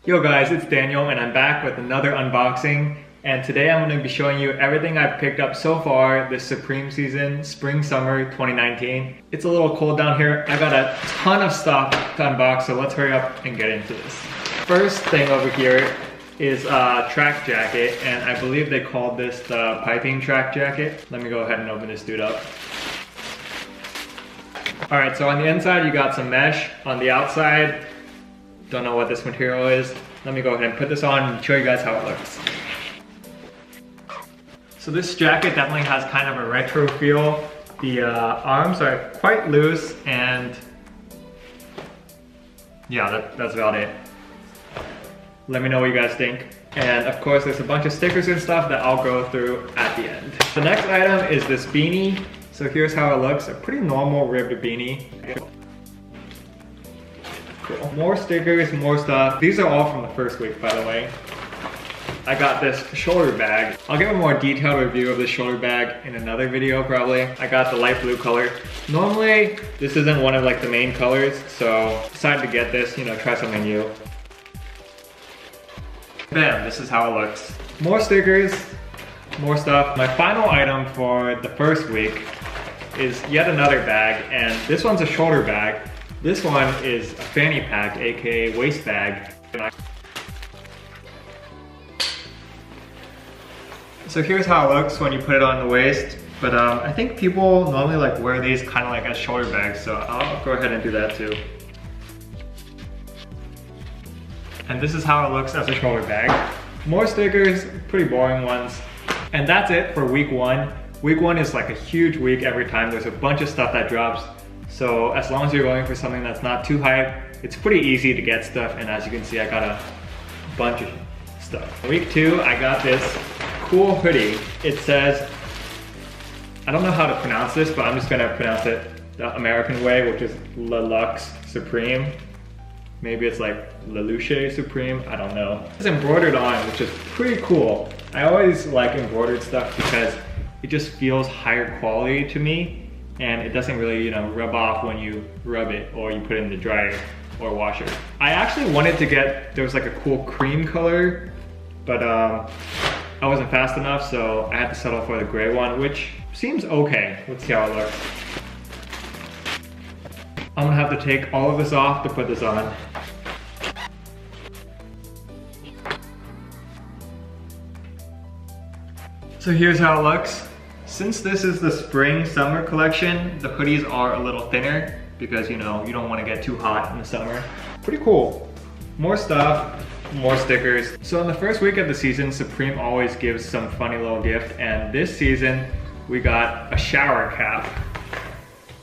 Yo guys, it's Daniel and I'm back with another unboxing, and today I'm going to be showing you everything I've picked up so far this Supreme season, Spring Summer 2019. It's a little cold down here. I got a ton of stuff to unbox, so let's hurry up and get into this. First thing over here is a track jacket, and I believe they called this the piping track jacket. Let me go ahead and open this dude up. Alright, so on the inside you got some mesh. On the outside, don't know what this material is. Let me go ahead and put this on and show you guys how it looks. So this jacket definitely has kind of a retro feel. The arms are quite loose, and yeah, that's about it. Let me know what you guys think. And of course there's a bunch of stickers and stuff that I'll go through at the end. The next item is this beanie. So here's how it looks, a pretty normal ribbed beanie. Cool. More stickers, more stuff. These are all from the first week, by the way. I got this shoulder bag. I'll give a more detailed review of this shoulder bag in another video probably. I got the light blue color. Normally, this isn't one of like the main colors, so decided to get this, try something new. Bam, this is how it looks. More stickers, more stuff. My final item for the first week is yet another bag, and this one's a shoulder bag. This one is a fanny pack, aka waist bag. So here's how it looks when you put it on the waist, but I think people normally like wear these kind of like as shoulder bags, so I'll go ahead and do that too. And this is how it looks as a shoulder bag. More stickers, pretty boring ones. And that's it for week one. Week one is like a huge week every time. There's a bunch of stuff that drops. So as long as you're going for something that's not too hype, it's pretty easy to get stuff. And as you can see, I got a bunch of stuff. Week two, I got this cool hoodie. It says, I don't know how to pronounce this, but I'm just gonna pronounce it the American way, which is Leluxe Supreme. Maybe it's like Lelouch Supreme, I don't know. It's embroidered on, which is pretty cool. I always like embroidered stuff because it just feels higher quality to me, and it doesn't really, rub off when you rub it or you put it in the dryer or washer. I actually wanted to get, there was like a cool cream color, but I wasn't fast enough, so I had to settle for the gray one, which seems okay. Let's see how it looks. I'm gonna have to take all of this off to put this on. So here's how it looks. Since this is the spring summer collection, the hoodies are a little thinner because you don't want to get too hot in the summer. Pretty cool. More stuff, more stickers. So in the first week of the season, Supreme always gives some funny little gift, and this season we got a shower cap.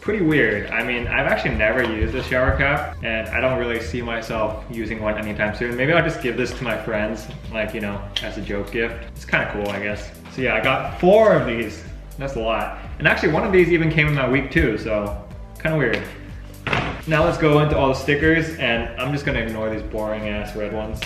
Pretty weird. I mean, I've actually never used a shower cap, and I don't really see myself using one anytime soon. Maybe I'll just give this to my friends, like, as a joke gift. It's kind of cool, I guess. So yeah, I got 4 of these. That's a lot. And actually one of these even came in my week too, so kind of weird. Now let's go into all the stickers, and I'm just gonna ignore these boring ass red ones.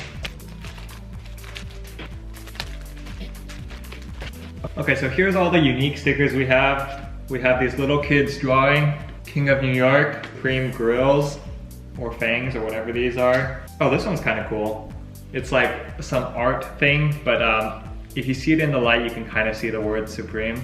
Okay, so here's all the unique stickers we have. We have these little kids drawing, King of New York, Supreme Grills, or Fangs, or whatever these are. Oh, this one's kind of cool. It's like some art thing, but if you see it in the light, you can kind of see the word Supreme.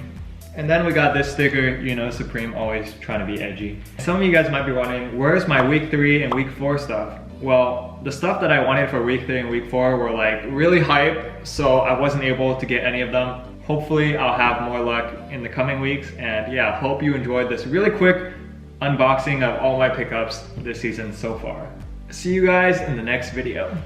And then we got this sticker, Supreme always trying to be edgy. Some of you guys might be wondering, where's my week 3 and week 4 stuff? Well, the stuff that I wanted for week 3 and week 4 were like really hype, so I wasn't able to get any of them. Hopefully I'll have more luck in the coming weeks, and yeah, hope you enjoyed this really quick unboxing of all my pickups this season so far. See you guys in the next video.